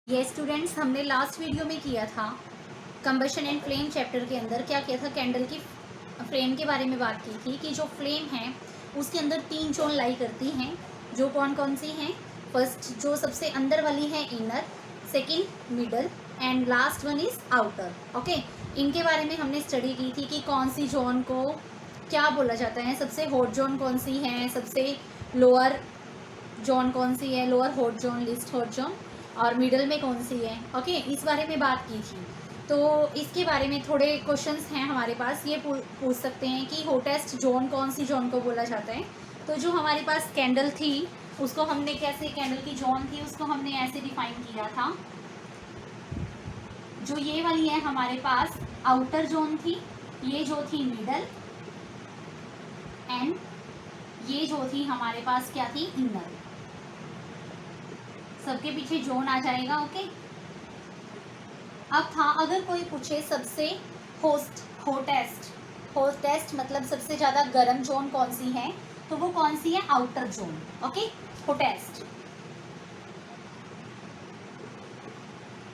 ये स्टूडेंट्स हमने last video में किया था कंबशन एंड फ्लेम चैप्टर के अंदर क्या किया था, कैंडल की फ्लेम के बारे में बात की थी कि जो फ्लेम है उसके अंदर 3 जोन लाई करती हैं। जो कौन कौन सी हैं? फर्स्ट जो सबसे अंदर वाली है inner, second middle and last one is outer. Okay, इनके बारे में हमने स्टडी की थी कि कौन सी जोन को क्या बोला जाता है, सबसे हॉट जोन कौन सी है, सबसे लोअर जोन कौन सी है, lower hot zone, list hot zone, और मिडल में कौन सी है। ओके, इस बारे में बात की थी। तो इसके बारे में थोड़े क्वेश्चंस हैं हमारे पास, ये पूछ सकते हैं कि हॉटेस्ट जोन कौन सी जोन को बोला जाता है। तो जो हमारे पास कैंडल थी उसको हमने कैसे, कैंडल की जोन थी उसको हमने ऐसे डिफाइन किया था। जो ये वाली है हमारे पास आउटर जोन थी, ये जो थी मिडल, एंड ये जो थी हमारे पास क्या थी, इनर। सबके पीछे जोन आ जाएगा। ओके, अब था अगर कोई पूछे सबसे होटेस्ट मतलब सबसे ज़्यादा गर्म जोन कौन सी है, तो वो कौन सी है, आउटर जोन। Okay, hottest.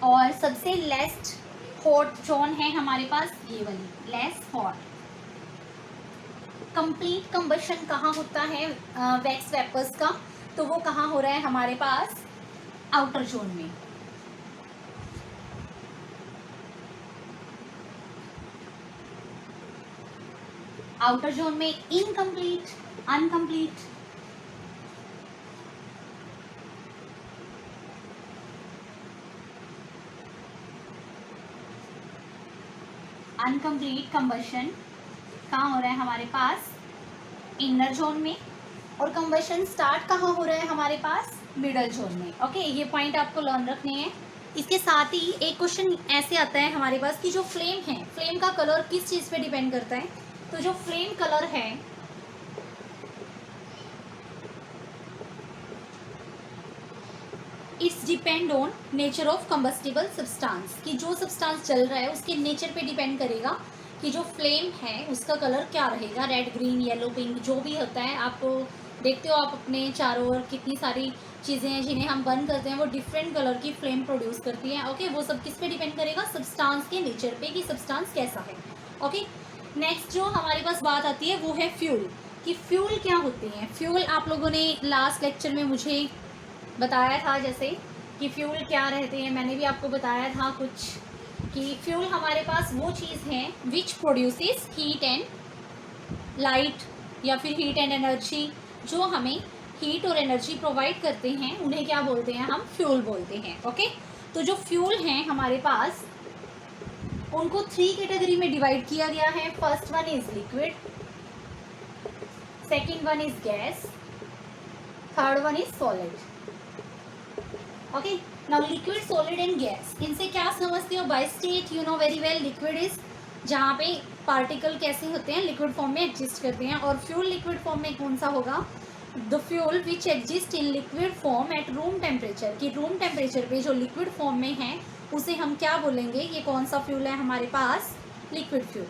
और सबसे लेस्ट हॉट जोन है हमारे पास ये वाली, लेस हॉट। कंप्लीट कंबशन कहाँ होता है वैक्स वेपर्स का, तो वो कहाँ हो रहा है हमारे पास, आउटर जोन में। आउटर जोन में इनकम्प्लीट, अनकम्प्लीट, अनकम्प्लीट कंबशन कहाँ हो रहा है हमारे पास, इनर जोन में। और कंबशन स्टार्ट कहाँ हो रहा है हमारे पास, मिडल जोन में। ओके, ये पॉइंट आपको लर्न रखने हैं। इसके साथ ही एक क्वेश्चन ऐसे आता है हमारे पास कि जो फ्लेम है, फ्लेम का कलर किस चीज़ पे डिपेंड करता है। तो जो फ्लेम कलर है it's depend on nature of combustible substance, कि जो सब्सटेंस जल रहा है उसके नेचर पे डिपेंड करेगा कि जो फ्लेम है उसका कलर क्या रहेगा, रेड, ग्रीन, येलो, पिंक, जो भी होता है। आपको देखते हो आप अपने चारों ओर कितनी सारी चीज़ें हैं जिन्हें हम बर्न करते हैं, वो डिफरेंट कलर की फ्लेम प्रोड्यूस करती हैं। ओके, वो सब किस पे डिपेंड करेगा, सब्सटेंस के नेचर पे कि सब्सटेंस कैसा है। ओके, नेक्स्ट जो हमारे पास बात आती है वो है फ्यूल, कि फ्यूल क्या होती है। फ्यूल आप लोगों ने लास्ट लेक्चर में मुझे बताया था जैसे कि फ्यूल क्या रहते हैं, मैंने भी आपको बताया था कुछ कि फ्यूल हमारे पास वो चीज़ है which produces heat and light, या फिर हीट एंड एनर्जी, जो हमें हीट और एनर्जी प्रोवाइड करते हैं उन्हें क्या बोलते हैं, हम फ्यूल बोलते हैं। ओके, तो जो फ्यूल हैं हमारे पास उनको 3 कैटेगरी में डिवाइड किया गया है। First one is liquid, second one is gas, third one is solid. Okay, now liquid, solid and gas, इनसे क्या समझते हो, by state you know very well. Liquid is जहाँ पे पार्टिकल कैसे होते हैं, लिक्विड फॉर्म में एग्जिस्ट करते हैं। और फ्यूल लिक्विड फॉर्म में कौन सा होगा, the fuel which exist in liquid form at room temperature, कि रूम टेम्परेचर पे जो लिक्विड फॉर्म में है उसे हम क्या बोलेंगे, ये कौन सा फ्यूल है हमारे पास, लिक्विड फ्यूल।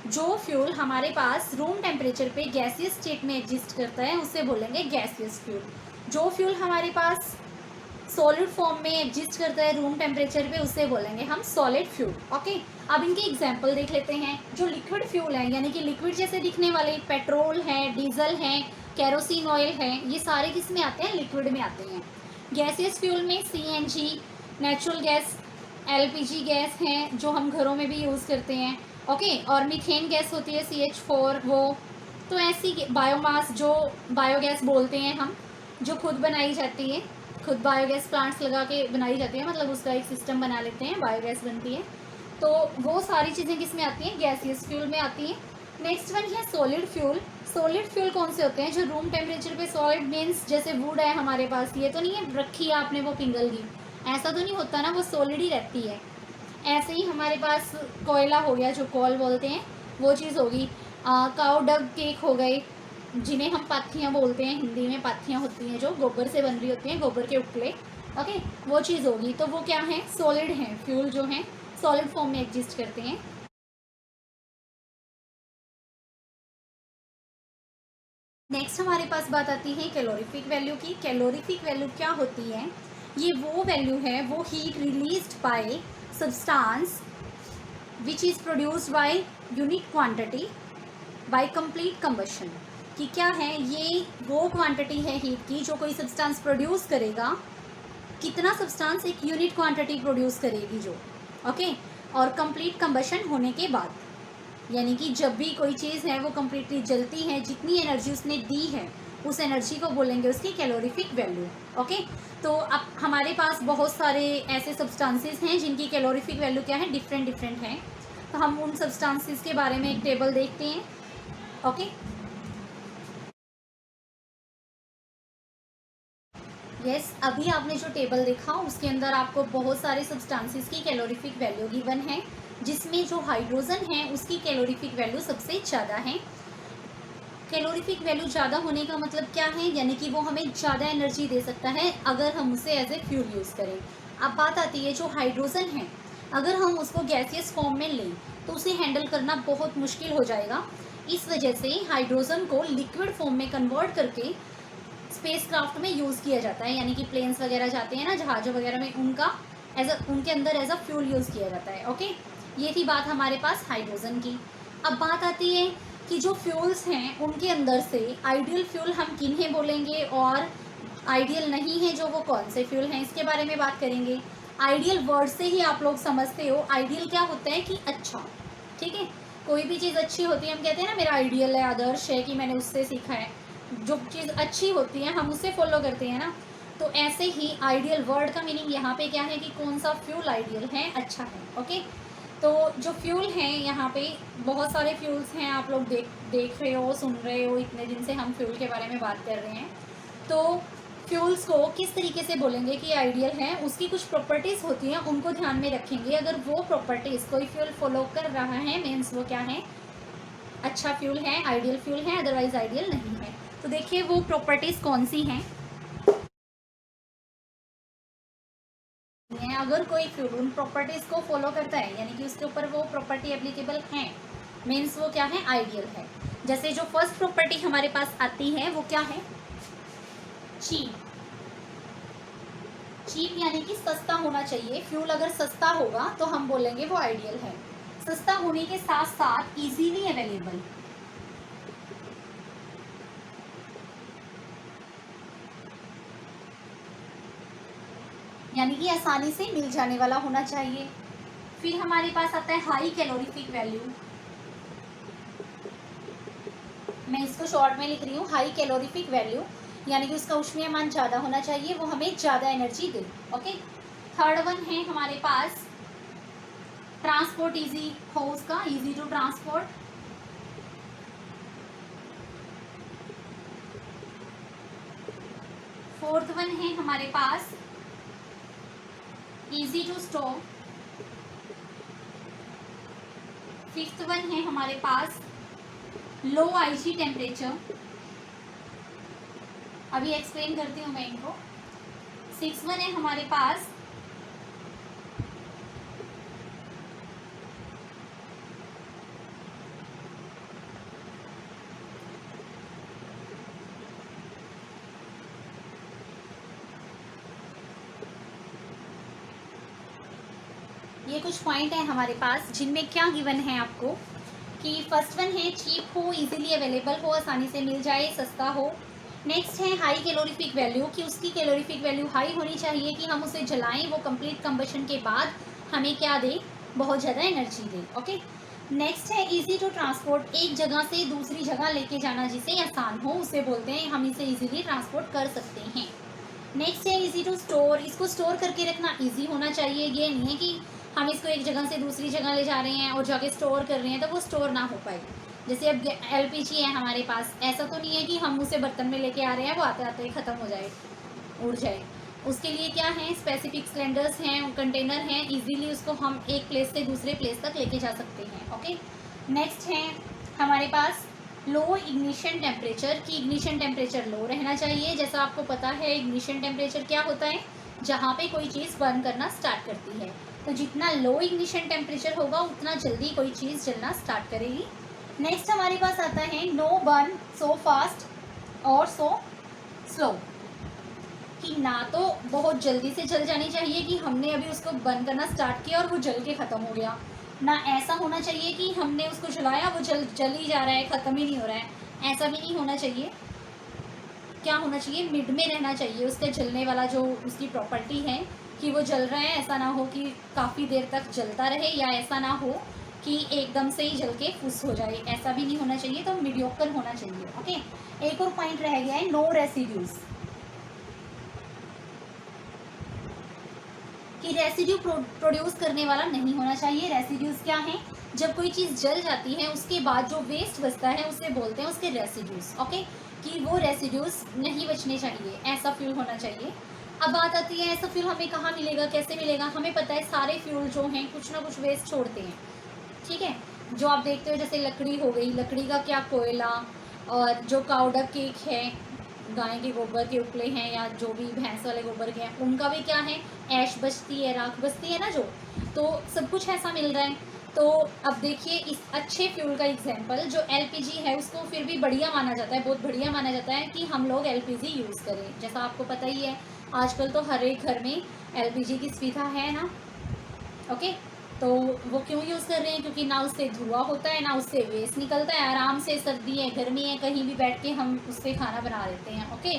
जो फ्यूल हमारे पास रूम टेम्परेचर पे गैसियस स्टेट में एग्जिस्ट करता है उसे बोलेंगे गैसियस फ्यूल। जो फ्यूल हमारे पास सॉलिड फॉर्म में एग्जिस्ट करता है रूम टेम्परेचर पे उसे बोलेंगे हम सॉलिड फ्यूल। ओके, अब इनके एग्जांपल देख लेते हैं। जो लिक्विड फ्यूल है यानी कि लिक्विड जैसे दिखने वाले, पेट्रोल है, डीजल है, केरोसिन ऑयल है, ये सारे किस में आते हैं, लिक्विड में आते हैं। गैसियस फ्यूल में CNG, natural gas, LPG gas हैं जो हम घरों में भी यूज़ करते हैं। ओके, और मीथेन गैस होती है CH4 वो। तो ऐसी बायोमास, जो बायोगैस बोलते हैं हम, जो खुद बनाई जाती है, खुद बायोगैस प्लांट्स लगा के बनाई जाती है, मतलब उसका एक सिस्टम बना लेते हैं, बायोगैस बनती है। तो वो सारी चीज़ें किस में आती हैं, गैसियस फ्यूल में आती हैं। नेक्स्ट वन है सॉलिड फ्यूल। सॉलिड फ्यूल कौन से होते हैं, जो रूम टेम्परेचर पे, सॉलिड मीन्स जैसे वुड है हमारे पास, ये तो नहीं है रखी है आपने वो पिघल गई, ऐसा तो नहीं होता ना, वो सॉलिड ही रहती है। ऐसे ही हमारे पास कोयला हो गया, जो कोल बोलते हैं, वो चीज़ होगी। काउ डग केक हो गए, जिन्हें हम पाथियाँ बोलते हैं, हिंदी में पाथियाँ होती हैं जो गोबर से बन रही होती हैं, गोबर के उपले। ओके, वो चीज़ होगी। तो वो क्या है, सॉलिड हैं, फ्यूल जो हैं सॉलिड फॉर्म में एग्जिस्ट करते हैं। नेक्स्ट हमारे पास बात आती है कैलोरीफिक वैल्यू की। कैलोरीफिक वैल्यू क्या होती है, ये वो वैल्यू है, वो heat released by substance which is produced by unit quantity by complete combustion. कि क्या है, ये वो क्वांटिटी है हीट की जो कोई सब्सटेंस प्रोड्यूस करेगा, कितना सब्सटेंस, एक यूनिट क्वांटिटी प्रोड्यूस करेगी जो, ओके, और कंप्लीट कंबशन होने के बाद, यानी कि जब भी कोई चीज़ है वो कम्प्लीटली जलती है, जितनी एनर्जी उसने दी है उस एनर्जी को बोलेंगे उसकी कैलोरीफिक वैल्यू, ओके। तो अब हमारे पास बहुत सारे ऐसे सब्सटेंसेस हैं जिनकी कैलोरीफिक वैल्यू क्या है, डिफरेंट डिफरेंट हैं। तो हम उन सब्सटेंसेस के बारे में एक टेबल देखते हैं, ओके। यस, अभी आपने जो टेबल देखा उसके अंदर आपको बहुत सारे सब्सटेंसेस की कैलोरीफिक वैल्यू गिवन है, जिसमें जो हाइड्रोजन है उसकी कैलोरीफिक वैल्यू सबसे ज़्यादा है। कैलोरीफिक वैल्यू ज़्यादा होने का मतलब क्या है, यानी कि वो हमें ज़्यादा एनर्जी दे सकता है अगर हम उसे एज ए फ्यूल यूज़ करें। अब बात आती है जो हाइड्रोजन है, अगर हम उसको गैसियस फॉर्म में लें तो उसे हैंडल करना बहुत मुश्किल हो जाएगा। इस वजह से हाइड्रोजन को लिक्विड फॉर्म में कन्वर्ट करके स्पेस क्राफ्ट में यूज़ किया जाता है, यानी कि प्लेन्स वगैरह जाते हैं ना, जहाज़ों वगैरह में, उनका उनके अंदर एज अ फ्यूल यूज़ किया जाता है, ओके। ये थी बात हमारे पास हाइड्रोजन की। अब बात आती है कि जो फ्यूल्स हैं उनके अंदर से आइडियल फ्यूल हम किन्हें बोलेंगे और आइडियल नहीं है जो वो कौन से फ्यूल हैं, इसके बारे में बात करेंगे। आइडियल वर्ड से ही आप लोग समझते हो, आइडियल क्या होता है कि अच्छा, ठीक है। कोई भी चीज़ अच्छी होती है हम कहते हैं ना मेरा आइडियल है, आदर्श है, कि मैंने उससे सीखा है। जो चीज़ अच्छी होती है हम उसे फॉलो करते हैं ना। तो ऐसे ही आइडियल वर्ड का मीनिंग यहाँ पे क्या है कि कौन सा फ्यूल आइडियल है, अच्छा है, ओके। तो जो फ्यूल हैं यहाँ पे बहुत सारे फ्यूल्स हैं, आप लोग देख रहे हो, सुन रहे हो, इतने दिन से हम फ्यूल के बारे में बात कर रहे हैं। तो फ्यूल्स को किस तरीके से बोलेंगे कि आइडियल है, उसकी कुछ प्रॉपर्टीज़ होती हैं, उनको ध्यान में रखेंगे। अगर वो प्रॉपर्टीज़ कोई फ्यूल फॉलो कर रहा है मीन्स वो क्या है, अच्छा फ्यूल है, आइडियल फ्यूल है, अदरवाइज आइडियल नहीं है। तो देखिए वो प्रॉपर्टीज़ कौन सी हैं। अगर कोई फ्यूल उन प्रॉपर्टीज़ को फॉलो करता है, यानी कि उसके ऊपर वो प्रॉपर्टी एप्लीकेबल है, मीन्स वो क्या है, आइडियल है। जैसे जो फर्स्ट प्रॉपर्टी हमारे पास आती है वो क्या है, चीप। चीप यानी कि सस्ता होना चाहिए। फ्यूल अगर सस्ता होगा तो हम बोलेंगे वो आइडियल है। सस्ता होने के साथ साथ इजीली अवेलेबल, यानी कि आसानी से मिल जाने वाला होना चाहिए। फिर हमारे पास आता है हाई कैलोरीफिक वैल्यू, मैं इसको शॉर्ट में लिख रही हूँ, हाई कैलोरीफिक वैल्यू, यानी कि उसका ऊष्मीय मान ज़्यादा होना चाहिए, वो हमें ज़्यादा एनर्जी दे, ओके। थर्ड वन है हमारे पास ट्रांसपोर्ट इजी हो, उसका easy to transport. Fourth one है हमारे पास easy to store. Fifth one है हमारे पास लो आईजी टेम्परेचर, अभी एक्सप्लेन करती हूँ मैं इनको। सिक्स वन है हमारे पास ये कुछ पॉइंट है हमारे पास जिनमें क्या गिवन है आपको कि फर्स्ट वन है चीप हो, इजीली अवेलेबल हो, आसानी से मिल जाए, सस्ता हो। नेक्स्ट है हाई कैलोरीफिक वैल्यू, कि उसकी कैलोरीफिक वैल्यू हाई होनी चाहिए कि हम उसे जलाएं, वो कंप्लीट कंबशन के बाद हमें क्या दे, बहुत ज़्यादा एनर्जी दे, ओके। नेक्स्ट है इजी टू ट्रांसपोर्ट, एक जगह से दूसरी जगह लेके जाना जिसे आसान हो उसे बोलते हैं, हम इसे इजीली ट्रांसपोर्ट कर सकते हैं। नेक्स्ट है इजी टू स्टोर, इसको स्टोर करके रखना इजी होना चाहिए। ये नहीं है कि हम इसको एक जगह से दूसरी जगह ले जा रहे हैं और जाके स्टोर कर रहे हैं तो वो स्टोर ना हो पाए। जैसे अब एलपीजी है हमारे पास, ऐसा तो नहीं है कि हम उसे बर्तन में लेके आ रहे हैं वो आते आते ही ख़त्म हो जाए, उड़ जाए। उसके लिए क्या है, स्पेसिफिक सिलेंडर्स हैं, कंटेनर हैं, इजीली उसको हम एक प्लेस से दूसरे प्लेस तक लेके जा सकते हैं, ओके। नेक्स्ट है हमारे पास लो इग्निशन टेम्परेचर, की इग्निशन टेम्परेचर लो रहना चाहिए। जैसा आपको पता है इग्निशन टेम्परेचर क्या होता है, जहाँ पे कोई चीज़ बर्न करना स्टार्ट करती है, तो जितना लो इग्निशन टेम्परेचर होगा उतना जल्दी कोई चीज़ जलना स्टार्ट करेगी। नेक्स्ट हमारे पास आता है नो बर्न सो फास्ट और सो स्लो, कि कि ना तो बहुत जल्दी से जल जानी चाहिए कि हमने अभी उसको बंद करना स्टार्ट किया और वो जल के ख़त्म हो गया, ना ऐसा होना चाहिए कि हमने उसको जलाया वो जल ही जा रहा है, ख़त्म ही नहीं हो रहा है, ऐसा भी नहीं होना चाहिए। क्या होना चाहिए, मिड में रहना चाहिए उसका जलने वाला जो उसकी प्रॉपर्टी है कि वो जल रहा है, ऐसा ना हो कि काफ़ी देर तक जलता रहे, या ऐसा ना हो कि एकदम से ही जल के फुस हो जाए, ऐसा भी नहीं होना चाहिए। तो मीडियोकर होना चाहिए। ओके, एक और पॉइंट रह गया है, नो रेसिड्यूज, कि रेसिड्यू प्रोड्यूस करने वाला नहीं होना चाहिए। रेसिड्यूज क्या है, जब कोई चीज़ जल जाती है उसके बाद जो वेस्ट बचता है उसे बोलते हैं उसके रेसिड्यूज। ओके, कि वो रेसिड्यूज नहीं बचने चाहिए, ऐसा फ्यूल होना चाहिए। अब बात आती है ऐसा फ्यूल हमें कहाँ मिलेगा, कैसे मिलेगा। हमें पता है सारे फ्यूल जो हैं कुछ ना कुछ वेस्ट छोड़ते हैं, ठीक है। जो आप देखते हो जैसे लकड़ी हो गई, लकड़ी का क्या कोयला, और जो काउडक केक है, गाय के गोबर के उपले हैं या जो भी भैंस वाले गोबर के हैं, उनका भी क्या है, ऐश बचती है, राख बचती है ना जो, तो सब कुछ ऐसा मिल रहा है। तो अब देखिए इस अच्छे फ्यूल का एग्जांपल जो एलपीजी है उसको फिर भी बढ़िया माना जाता है, बहुत बढ़िया माना जाता है कि हम लोग एलपीजी यूज़ करें। जैसा आपको पता ही है आजकल तो हर एक घर में एलपीजी की सुविधा है ना। ओके, तो वो क्यों यूज़ कर रहे हैं, क्योंकि ना उससे धुआं होता है ना उससे वेस्ट निकलता है, आराम से सर्दी है गर्मी है कहीं भी बैठ के हम उससे खाना बना लेते हैं। ओके,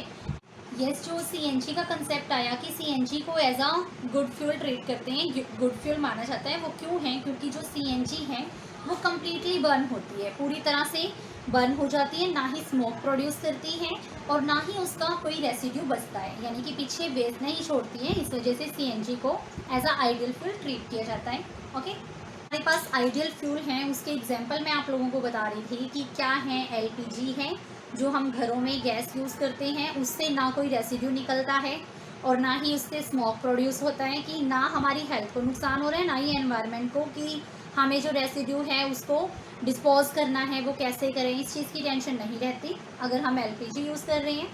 यस, जो सीएनजी का कंसेप्ट आया कि सीएनजी को as a good fuel treat करते हैं, गुड फ्यूल माना जाता है, वो क्यों है, क्योंकि जो सीएनजी है वो कम्प्लीटली बर्न होती है, पूरी तरह से बर्न हो जाती है, ना ही स्मोक प्रोड्यूस करती है और ना ही उसका कोई रेसिड्यू बचता है, यानी कि पीछे वेस्ट नहीं छोड़ती है। इस वजह से सीएनजी को as a ideal fuel treat किया जाता है। ओके, हमारे पास आइडियल फ्यूल हैं, उसके एग्जांपल मैं आप लोगों को बता रही थी कि क्या है, एलपीजी है जो हम घरों में गैस यूज़ करते हैं, उससे ना कोई रेसिड्यू निकलता है और ना ही उससे स्मोक प्रोड्यूस होता है, कि ना हमारी हेल्थ को नुकसान हो रहा है ना ही एनवायरनमेंट को, कि हमें जो रेसिड्यू है उसको डिस्पोज करना है वो कैसे करें, इस चीज़ की टेंशन नहीं रहती अगर हम एलपीजी यूज़ कर रहे हैं।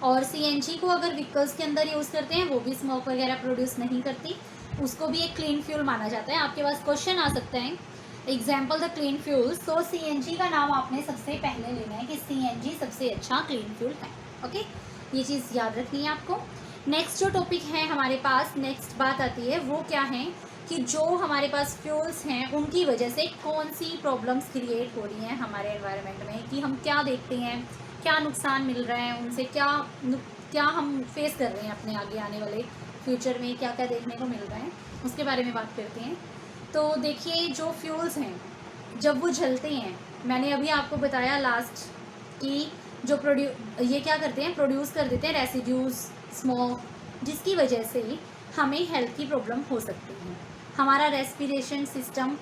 और सीएनजी को अगर व्हीकल्स के अंदर यूज़ करते हैं वो भी स्मोक वगैरह प्रोड्यूस नहीं करती, उसको भी एक क्लीन फ्यूल माना जाता है। आपके पास क्वेश्चन आ सकता है एग्जाम्पल द क्लीन फ्यूल्स, तो सीएनजी का नाम आपने सबसे पहले लेना है कि सीएनजी सबसे अच्छा क्लीन फ्यूल है। ओके, ये चीज़ याद रखनी है आपको। नेक्स्ट जो टॉपिक है हमारे पास, नेक्स्ट बात आती है वो क्या है कि जो हमारे पास फ्यूल्स हैं उनकी वजह से कौन सी प्रॉब्लम्स क्रिएट हो रही हैं हमारे एनवायरनमेंट में, कि हम क्या देखते हैं, क्या नुकसान मिल रहा है उनसे, क्या हम फेस कर रहे हैं अपने आगे आने वाले फ्यूचर में, क्या क्या देखने को मिल रहा है, उसके बारे में बात करते हैं। तो देखिए जो फ्यूल्स हैं जब वो जलते हैं, मैंने अभी आपको बताया लास्ट कि जो ये क्या करते हैं, प्रोड्यूस कर देते हैं रेसिड्यूज, स्मोक, जिसकी वजह से हमें हेल्थ की प्रॉब्लम हो सकती है। हमारा रेस्पिरेशन सिस्टम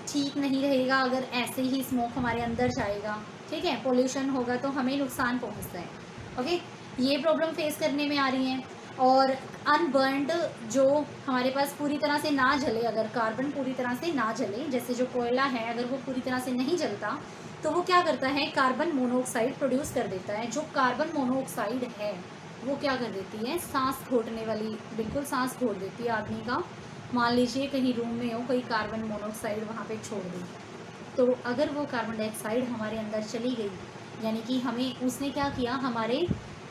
ठीक नहीं रहेगा अगर ऐसे ही स्मोक हमारे अंदर जाएगा, ठीक है, पोल्यूशन होगा तो हमें नुकसान पहुंचता है। ओके, ये प्रॉब्लम फेस करने में आ रही हैं। और अनबर्नड जो हमारे पास पूरी तरह से ना जले, अगर कार्बन पूरी तरह से ना जले, जैसे जो कोयला है अगर वो पूरी तरह से नहीं जलता तो वो क्या करता है, कार्बन मोनोऑक्साइड प्रोड्यूस कर देता है। जो कार्बन मोनोऑक्साइड है वो क्या कर देती है, सांस घोटने वाली, बिल्कुल सांस घोट देती है आदमी का। मान लीजिए कहीं रूम में हो, कोई कार्बन मोनोऑक्साइड वहाँ पे छोड़ दी, तो अगर वो कार्बन डाइऑक्साइड हमारे अंदर चली गई, यानी कि हमें उसने क्या किया, हमारे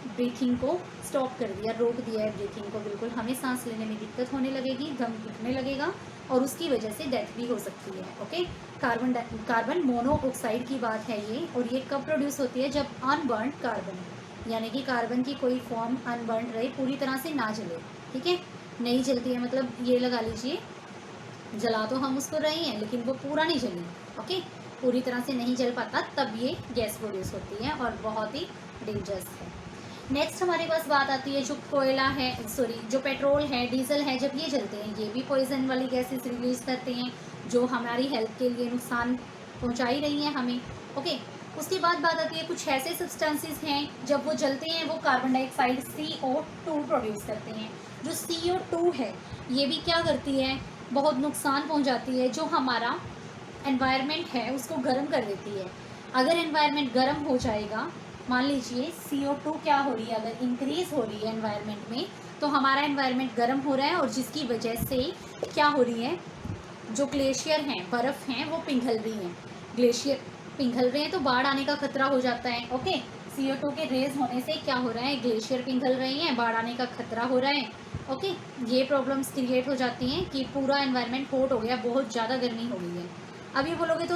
ब्रीथिंग को स्टॉप कर दिया, रोक दिया है ब्रीथिंग को, बिल्कुल हमें सांस लेने में दिक्कत होने लगेगी, दम घुटने लगेगा और उसकी वजह से डेथ भी हो सकती है। ओके, कार्बन मोनोऑक्साइड की बात है ये, और ये कब प्रोड्यूस होती है, जब अनबर्न कार्बन, यानी कि कार्बन की कोई फॉर्म अनबर्न रहे, पूरी तरह से ना जले, ठीक है, नहीं जलती है, मतलब ये लगा लीजिए जला तो हम उसको रहे हैं लेकिन वो पूरा नहीं जली। ओके, पूरी तरह से नहीं जल पाता, तब ये गैस प्रोड्यूस होती है और बहुत ही डेंजरस है। नेक्स्ट हमारे पास बात आती है जो कोयला है, सॉरी जो पेट्रोल है, डीजल है, जब ये जलते हैं ये भी पॉइजन वाली गैसेस रिलीज करते हैं जो हमारी हेल्थ के लिए नुकसान पहुंचा ही रही हैं हमें। ओके, उसके बाद बात आती है कुछ ऐसे सब्सटेंसेस हैं जब वो जलते हैं वो कार्बन डाइऑक्साइड CO2 प्रोड्यूस करते हैं। जो CO2 है ये भी क्या करती है, बहुत नुकसान पहुंचाती है, जो हमारा एनवायरनमेंट है उसको गर्म कर देती है। अगर एनवायरनमेंट गर्म हो जाएगा, मान लीजिए CO2 क्या हो रही है, अगर इंक्रीज़ हो रही है एनवायरनमेंट में, तो हमारा एनवायरनमेंट गर्म हो रहा है और जिसकी वजह से क्या हो रही है, जो ग्लेशियर हैं, बर्फ़ हैं, वो पिघल रही हैं, ग्लेशियर पिघल रहे हैं तो बाढ़ आने का खतरा हो जाता है। ओके, CO2 के रेज होने से क्या हो रहा है, ग्लेशियर पिघल रही हैं, बाढ़ आने का खतरा हो रहा है। ओके, ये प्रॉब्लम्स क्रिएट हो जाती हैं कि पूरा एनवायरनमेंट हॉट हो गया, बहुत ज़्यादा गर्मी हो गई है। अब ये बोलोगे तो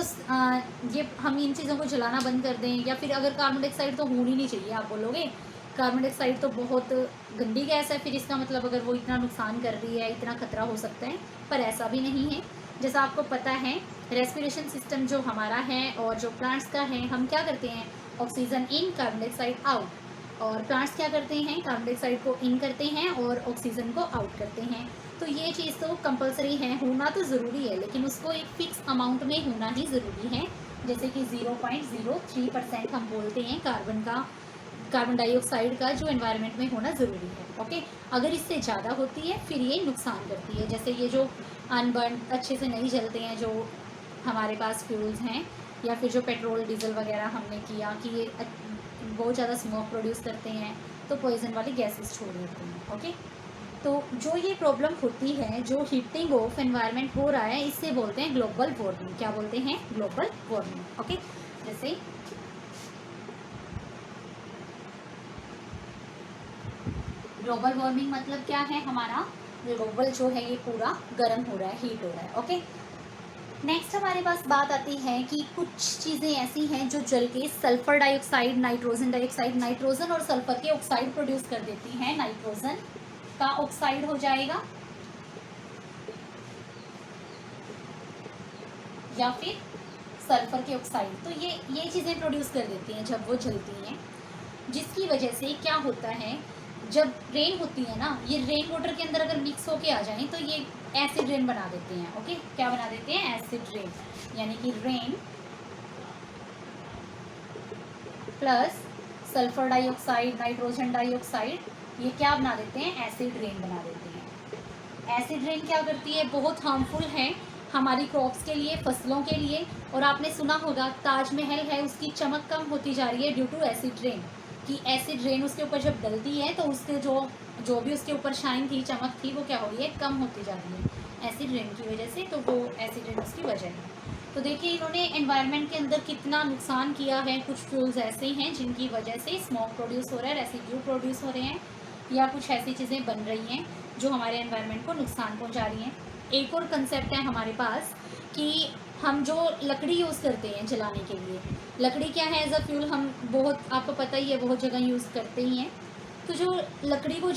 ये हम इन चीज़ों को जलाना बंद कर दें, या फिर अगर कार्बन डाइऑक्साइड तो होनी नहीं चाहिए, आप बोलोगे कार्बन डाइऑक्साइड तो बहुत गंदी गैस है, फिर इसका मतलब अगर वो इतना नुकसान कर रही है, इतना खतरा हो सकता है। पर ऐसा भी नहीं है। जैसा आपको पता है, रेस्पिरेशन सिस्टम जो हमारा है और जो प्लांट्स का है, हम क्या करते हैं, oxygen in, carbon dioxide out. और प्लांट्स क्या करते हैं, कार्बन डाइऑक्साइड को इन करते हैं और ऑक्सीजन को आउट करते हैं। तो ये चीज़ तो कंपलसरी है, होना तो ज़रूरी है, लेकिन उसको एक फिक्स अमाउंट में होना ही ज़रूरी है। जैसे कि 0.03% हम बोलते हैं कार्बन डाइऑक्साइड का जो एनवायरनमेंट में होना ज़रूरी है। ओके, अगर इससे ज़्यादा होती है फिर ये नुकसान करती है। जैसे ये जो अनबर्न अच्छे से नहीं जलते हैं जो हमारे पास फ्यूल्स हैं, या फिर जो पेट्रोल डीजल वगैरह हमने किया कि ये बहुत ज़्यादा स्मोक प्रोड्यूस करते हैं, तो पॉइजन वाली गैसेस छोड़ देते हैं। ओके, तो जो ये प्रॉब्लम होती है, जो हीटिंग ऑफ एनवायरनमेंट हो रहा है, इससे बोलते हैं ग्लोबल वार्मिंग। क्या बोलते हैं, ग्लोबल वार्मिंग। ओके, जैसे ग्लोबल वार्मिंग मतलब क्या है, हमारा ग्लोबल जो है ये पूरा गर्म हो रहा है, हीट हो रहा है। ओके, नेक्स्ट हमारे पास बात आती है कि कुछ चीज़ें ऐसी हैं जो जल के sulphur dioxide, nitrogen dioxide, nitrogen और सल्फर के ऑक्साइड प्रोड्यूस कर देती हैं। नाइट्रोजन का ऑक्साइड हो जाएगा या फिर सल्फर के ऑक्साइड, तो ये चीज़ें प्रोड्यूस कर देती हैं जब वो जलती हैं, जिसकी वजह से क्या होता है, जब रेन होती है ना, ये रेन वाटर के अंदर अगर मिक्स होके आ जाएं तो ये एसिड रेन बना देते हैं। ओके, क्या बना देते हैं, एसिड रेन, यानी कि rain plus sulphur dioxide, nitrogen dioxide, ये क्या बना देते हैं, एसिड रेन बना देते हैं। एसिड रेन क्या करती है, बहुत हार्मफुल है हमारी क्रॉप्स के लिए, फसलों के लिए। और आपने सुना होगा ताजमहल है, उसकी चमक कम होती जा रही है ड्यू टू एसिड रेन, कि एसिड रेन उसके ऊपर जब डलती है तो उसके जो भी उसके ऊपर शाइन थी, चमक थी, वो क्या हो रही है, कम होती जा रही है एसिड रेन की वजह से। तो वो एसिड रेन उसकी वजह है। तो देखिए इन्होंने एनवायरनमेंट के अंदर कितना नुकसान किया है। कुछ फ्यूल्स ऐसे हैं जिनकी वजह से स्मोक प्रोड्यूस हो रहा है, रेसिड्यू प्रोड्यूस हो रहे हैं, या कुछ ऐसी चीज़ें बन रही हैं जो हमारे एनवायरनमेंट को नुकसान पहुँचा रही हैं। एक और कंसेप्ट है हमारे पास कि हम जो लकड़ी यूज़ करते हैं जलाने के लिए, लकड़ी क्या है, एज अ फ्यूल हम बहुत, आपको पता ही है, बहुत जगह यूज़ करते ही हैं। तो जो लकड़ी को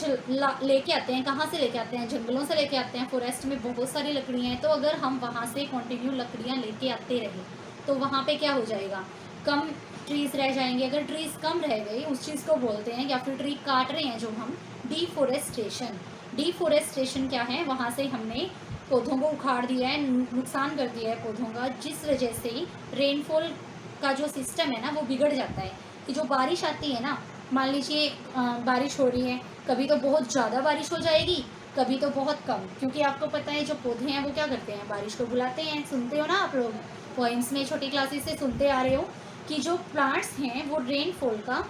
लेके आते हैं, कहाँ से लेके आते हैं, जंगलों से लेके आते हैं, फॉरेस्ट में बहुत सारी लकड़ियाँ हैं। तो अगर हम वहाँ से कंटिन्यू लकड़ियाँ लेके आते रहे तो वहाँ पे क्या हो जाएगा, कम ट्रीज़ रह जाएंगे। अगर ट्रीज़ कम रह गई, उस चीज़ को बोलते हैं, या फिर ट्री काट रहे हैं जो हम, डिफोरेस्टेशन। डिफोरेस्टेशन क्या है, वहाँ से हमने पौधों को उखाड़ दिया है, नुकसान कर दिया है पौधों का, जिस वजह से रेनफॉल का जो सिस्टम है ना वो बिगड़ जाता है। कि जो बारिश आती है ना, मान लीजिए बारिश हो रही है, कभी तो बहुत ज़्यादा बारिश हो जाएगी, कभी तो बहुत कम, क्योंकि आपको पता है जो पौधे हैं वो क्या करते हैं, बारिश को बुलाते हैं। सुनते हो ना आप लोग, पोइम्स में छोटी क्लासेस से सुनते आ रहे हो कि जो प्लांट्स हैं वो रेनफॉल का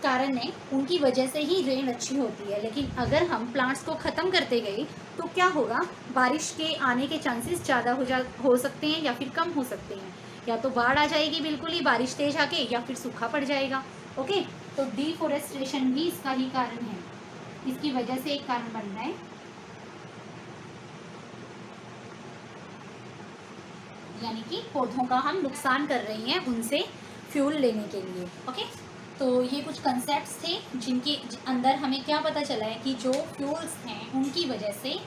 कारण है, उनकी वजह से ही रेन अच्छी होती है। लेकिन अगर हम प्लांट्स को ख़त्म करते गए तो क्या होगा, बारिश के आने के चांसेस ज़्यादा हो सकते हैं या फिर कम हो सकते हैं। या तो बाढ़ आ जाएगी बिल्कुल ही बारिश तेज आके, या फिर सूखा पड़ जाएगा। ओके, तो डिफोरेस्टेशन भी इसका ही कारण है, इसकी वजह से एक कारण बन रहा है। यानी कि पौधों का हम नुकसान कर रहे हैं उनसे फ्यूल लेने के लिए। ओके, तो ये कुछ कंसेप्ट्स थे जिनके अंदर हमें क्या पता चला है कि जो फ्यूल्स हैं उनकी वजह से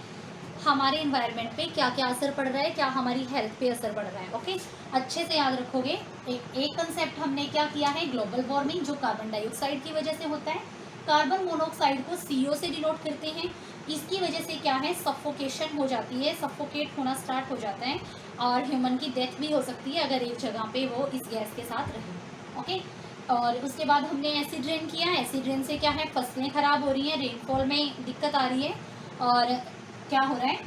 हमारे इन्वायरमेंट पे क्या क्या असर पड़ रहा है, क्या हमारी हेल्थ पे असर पड़ रहा है। ओके, अच्छे से याद रखोगे। एक कंसेप्ट हमने क्या किया है, ग्लोबल वार्मिंग, जो कार्बन डाइऑक्साइड की वजह से होता है। कार्बन मोनोऑक्साइड को CO से डिनोट करते हैं। इसकी वजह से क्या है, सफोकेशन हो जाती है, सफोकेट होना स्टार्ट हो जाता है, और ह्यूमन की डेथ भी हो सकती है अगर एक जगह पे वो इस गैस के साथ रहे। ओके, और उसके बाद हमने एसिड रेन किया। एसिड रेन से क्या है, फसलें ख़राब हो रही हैं, रेनफॉल में दिक्कत आ रही है, और क्या हो रहा है,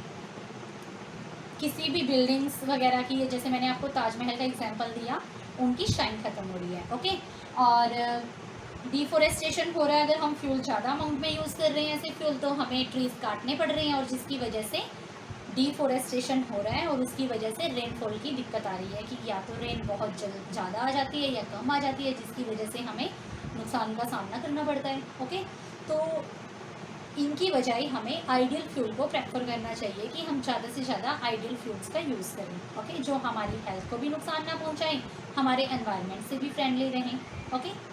किसी भी बिल्डिंग्स वगैरह की, जैसे मैंने आपको ताजमहल का एग्जांपल दिया, उनकी शाइन ख़त्म हो रही है। ओके, और डिफोरेस्टेशन हो रहा है, अगर हम फ्यूल ज़्यादा अमाउंट में यूज़ कर रहे हैं ऐसे फ्यूल, तो हमें ट्रीज़ काटने पड़ रहे हैं, और जिसकी वजह से डिफोरेस्टेशन हो रहा है, और उसकी वजह से रेनफॉल की दिक्कत आ रही है कि या तो रेन बहुत ज़्यादा आ जाती है या कम आ जाती है, जिसकी वजह से हमें नुकसान का सामना करना पड़ता है। ओके, तो इनकी बजाय हमें आइडियल फ्यूल को प्रेफर करना चाहिए कि हम ज़्यादा से ज़्यादा आइडियल फ्यूल्स का यूज़ करें। ओके, जो हमारी हेल्थ को भी नुकसान ना पहुंचाएं, हमारे एनवायरनमेंट से भी फ्रेंडली रहें। ओके।